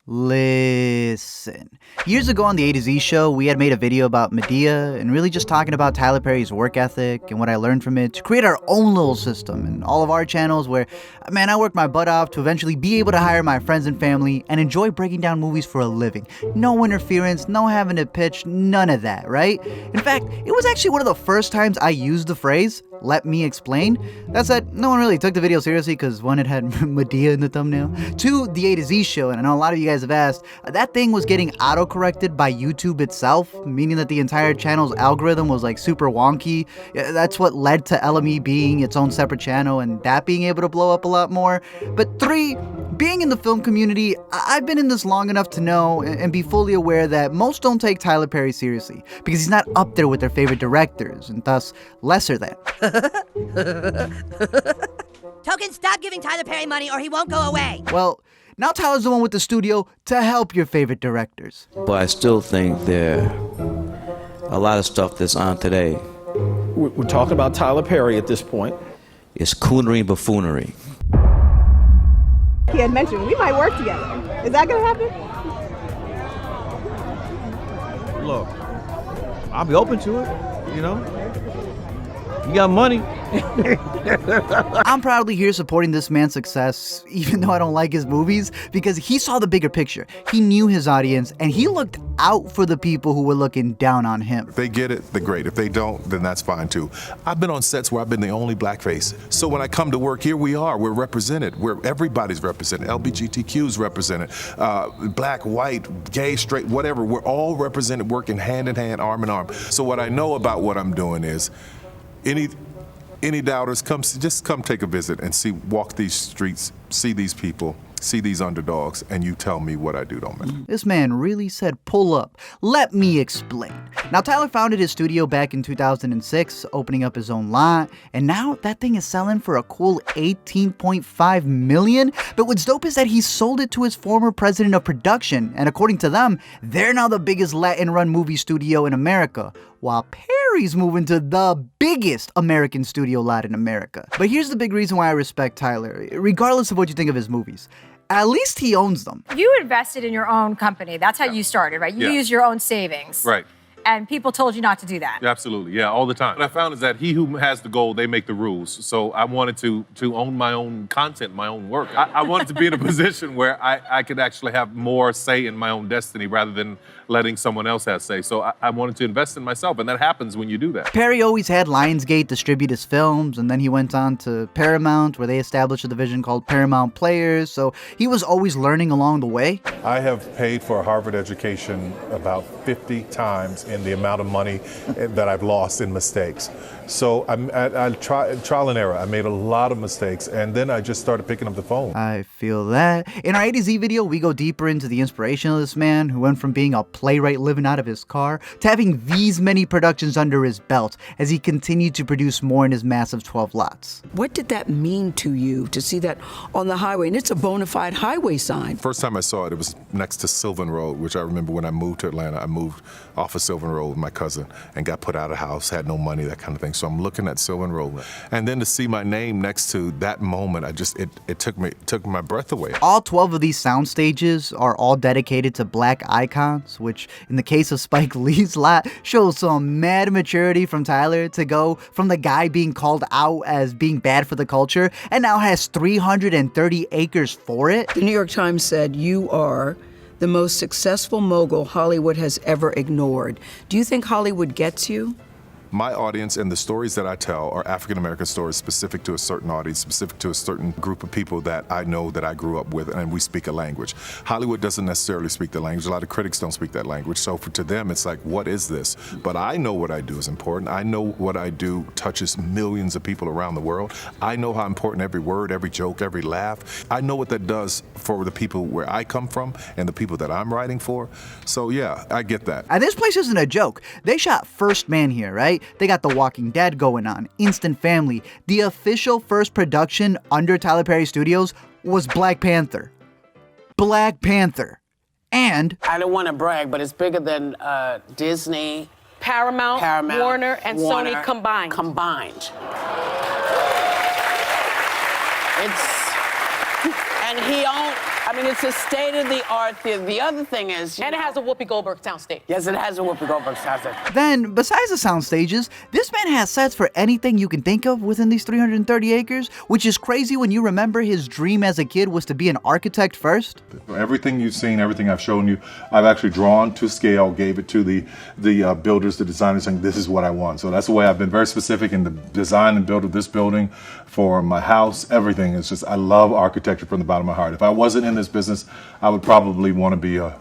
Listen. Years ago on the A to Z show, we had made a video about Madea and really just talking about Tyler Perry's work ethic and what I learned from it to create our own little system and all of our channels where, man, I worked my butt off to eventually be able to hire my friends and family and enjoy breaking down movies for a living. No interference, no having to pitch, none of that, right? In fact, it was actually one of the first times I used the phrase, "let me explain." That said, no one really took the video seriously because one, it had Madea in the thumbnail. Two, the A to Z show, and I know a lot of you guys have asked, that thing was getting auto-corrected by YouTube itself, meaning that the entire channel's algorithm was like super wonky. That's what led to LME being its own separate channel and that being able to blow up a lot more. But three, being in the film community, I've been in this long enough to know and be fully aware that most don't take Tyler Perry seriously because he's not up there with their favorite directors and thus lesser than. Token, stop giving Tyler Perry money or he won't go away. Well, now Tyler's the one with the studio to help your favorite directors. But I still think there a lot of stuff that's on today. We're talking about Tyler Perry at this point. It's coonery and buffoonery. He had mentioned we might work together. Is that gonna happen? Look, I'll be open to it, you know? You got money. I'm proudly here supporting this man's success, even though I don't like his movies, because he saw the bigger picture. He knew his audience, and he looked out for the people who were looking down on him. If they get it, they're great. If they don't, then that's fine too. I've been on sets where I've been the only black face. So when I come to work, here we are. We're represented. Everybody's represented. LGBTQ's represented. Black, white, gay, straight, whatever. We're all represented, working hand in hand, arm in arm. So what I know about what I'm doing is, any doubters, just come take a visit and walk these streets, see these people, see these underdogs, and you tell me what I do don't matter. This man really said, pull up. Let me explain. Now, Tyler founded his studio back in 2006, opening up his own lot, and now that thing is selling for a cool $18.5 million. But what's dope is that he sold it to his former president of production, and according to them, they're now the biggest Latin-run movie studio in America, while Perry's moving to the biggest American studio lot in America. But here's the big reason why I respect Tyler, regardless of what you think of his movies. At least he owns them. You invested in your own company. That's how you started, right? You used your own savings. Right. And people told you not to do that. Absolutely, yeah, all the time. What I found is that he who has the goal, they make the rules. So I wanted to own my own content, my own work. I wanted to be in a position where I could actually have more say in my own destiny rather than letting someone else have say. So I wanted to invest in myself, and that happens when you do that. Perry always had Lionsgate distribute his films, and then he went on to Paramount, where they established a division called Paramount Players, so he was always learning along the way. I have paid for a Harvard education about 50 times in the amount of money that I've lost in mistakes. So I trial and error. I made a lot of mistakes, and then I just started picking up the phone. I feel that. In our A to Z video, we go deeper into the inspiration of this man who went from being a playwright living out of his car to having these many productions under his belt as he continued to produce more in his massive 12 lots. What did that mean to you to see that on the highway? And it's a bona fide highway sign. First time I saw it, it was next to Sylvan Road, which I remember when I moved to Atlanta. I moved off of Sylvan Road with my cousin and got put out of the house, had no money, that kind of thing. So I'm looking at Sylvan Road. And then to see my name next to that moment, it took my breath away. All 12 of these sound stages are all dedicated to black icons, which in the case of Spike Lee's lot shows some mad maturity from Tyler to go from the guy being called out as being bad for the culture and now has 330 acres for it. The New York Times said you are the most successful mogul Hollywood has ever ignored. Do you think Hollywood gets you? My audience and the stories that I tell are African-American stories specific to a certain audience, specific to a certain group of people that I know that I grew up with, and we speak a language. Hollywood doesn't necessarily speak the language. A lot of critics don't speak that language. So to them, it's like, what is this? But I know what I do is important. I know what I do touches millions of people around the world. I know how important every word, every joke, every laugh. I know what that does for the people where I come from and the people that I'm writing for. So yeah, I get that. And this place isn't a joke. They shot First Man here, right? They got The Walking Dead going on, Instant Family. The official first production under Tyler Perry Studios was Black Panther. Black Panther. And I don't want to brag, but it's bigger than Disney, Paramount, Warner, and Sony combined. And he owned I mean, it's a state-of-the-art theater. The other thing is... And it has a Whoopi Goldberg soundstage. Yes, it has a Whoopi Goldberg soundstage. Then, besides the sound stages, this man has sets for anything you can think of within these 330 acres, which is crazy when you remember his dream as a kid was to be an architect first. Everything you've seen, everything I've shown you, I've actually drawn to scale, gave it to the builders, the designers, saying this is what I want. So that's the way I've been very specific in the design and build of this building, for my house, everything. It's just, I love architecture from the bottom of my heart. If I wasn't in this business, I would probably want to be a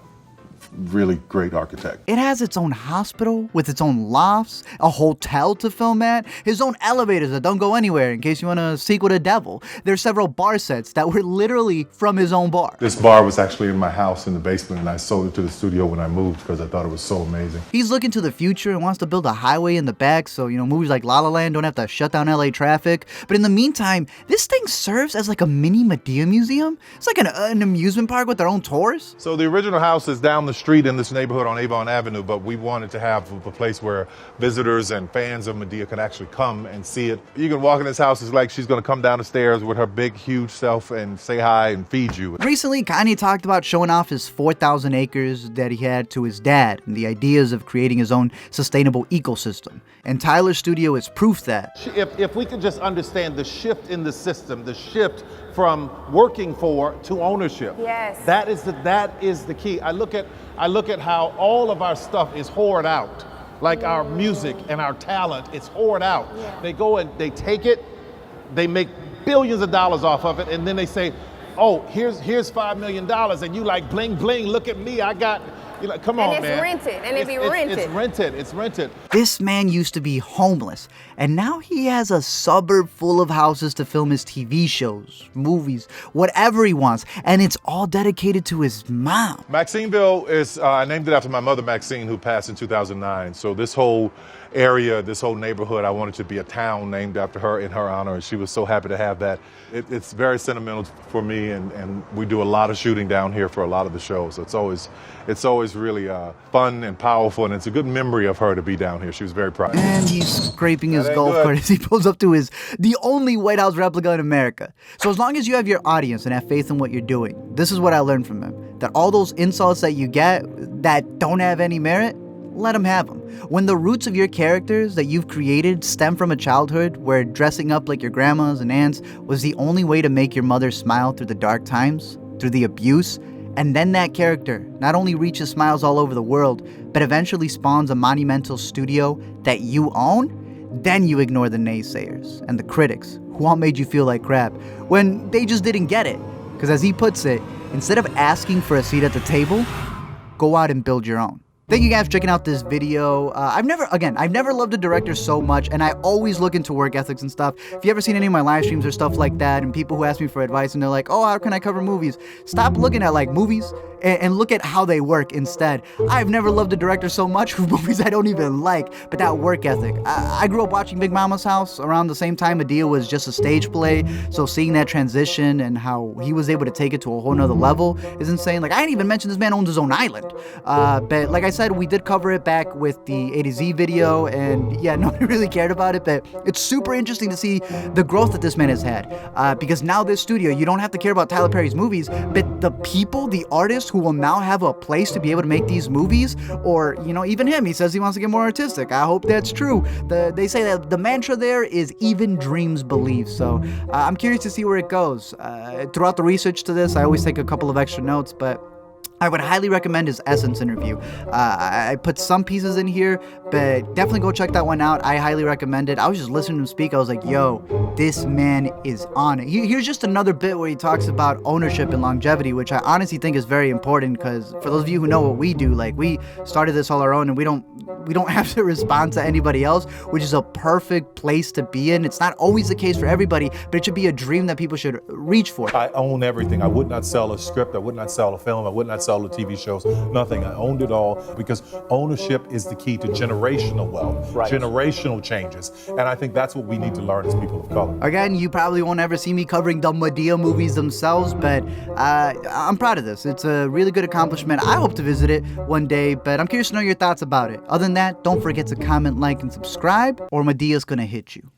really great architect. It has its own hospital with its own lofts, a hotel to film at, his own elevators that don't go anywhere in case you want to seek with a devil. There's several bar sets that were literally from his own bar. This bar was actually in my house in the basement, and I sold it to the studio when I moved because I thought it was so amazing. He's looking to the future and wants to build a highway in the back so, movies like La La Land don't have to shut down LA traffic. But in the meantime, this thing serves as like a mini Madea museum. It's like an amusement park with their own tours. So the original house is down the street in this neighborhood on Avon Avenue, but we wanted to have a place where visitors and fans of Madea could actually come and see it. You can walk in this house, it's like she's going to come down the stairs with her big, huge self and say hi and feed you. Recently, Kanye talked about showing off his 4,000 acres that he had to his dad and the ideas of creating his own sustainable ecosystem. And Tyler's studio is proof that. If we could just understand the shift in the system, the shift from working for to ownership. Yes. That is the key. I look at how all of our stuff is hoarded out. Like our music and our talent, it's hoarded out. Yeah. They go and they take it, they make billions of dollars off of it, and then they say, oh, here's $5 million, and you like bling bling, look at me, I got, come on, man. And it's rented, and it be rented. It's rented. This man used to be homeless, and now he has a suburb full of houses to film his TV shows, movies, whatever he wants, and it's all dedicated to his mom. Maxineville is, I named it after my mother, Maxine, who passed in 2009. So this whole area, this whole neighborhood, I wanted to be a town named after her in her honor, and she was so happy to have that. It's very sentimental for me, and we do a lot of shooting down here for a lot of the shows. So it's always really fun and powerful, and it's a good memory of her to be down here. She was very proud. And he's scraping his golf cart as he pulls up to the only White House replica in America. So as long as you have your audience and have faith in what you're doing, this is what I learned from him. That all those insults that you get that don't have any merit, let them have them. When the roots of your characters that you've created stem from a childhood where dressing up like your grandmas and aunts was the only way to make your mother smile through the dark times, through the abuse, and then that character not only reaches smiles all over the world, but eventually spawns a monumental studio that you own, then you ignore the naysayers and the critics who all made you feel like crap when they just didn't get it. Because as he puts it, instead of asking for a seat at the table, go out and build your own. Thank you guys for checking out this video. I've never loved a director so much, and I always look into work ethics and stuff. If you ever seen any of my live streams or stuff like that, and people who ask me for advice and they're like, oh, how can I cover movies? Stop looking at like movies and look at how they work instead. I've never loved a director so much for movies I don't even like, but that work ethic. I grew up watching Big Mama's House around the same time Madea was just a stage play, so seeing that transition and how he was able to take it to a whole nother level is insane. Like, I didn't even mention this man owns his own island. But like I said, we did cover it back with the A to Z video, and yeah, nobody really cared about it, but it's super interesting to see the growth that this man has had. Because now this studio, you don't have to care about Tyler Perry's movies, but the people, the artists who will now have a place to be able to make these movies, or, even him, he says he wants to get more artistic. I hope that's true. They say that the mantra there is even dreams believe. So I'm curious to see where it goes. Throughout the research to this, I always take a couple of extra notes, but I would highly recommend his Essence interview. I put some pieces in here, but definitely go check that one out. I highly recommend it. I was just listening to him speak. I was like, yo, this man is on it. Here's just another bit where he talks about ownership and longevity, which I honestly think is very important, because for those of you who know what we do, like, we started this all our own, and we don't have to respond to anybody else, which is a perfect place to be in. It's not always the case for everybody, but it should be a dream that people should reach for. I own everything. I would not sell a script. I would not sell a film. I would not sell the TV shows, nothing. I owned it all, because ownership is the key to generational wealth, generational changes. And I think that's what we need to learn as people of color. Again, you probably won't ever see me covering the Madea movies themselves, but I'm proud of this. It's a really good accomplishment. I hope to visit it one day, but I'm curious to know your thoughts about it. Other than that, don't forget to comment, like, and subscribe, or Madea's gonna hit you.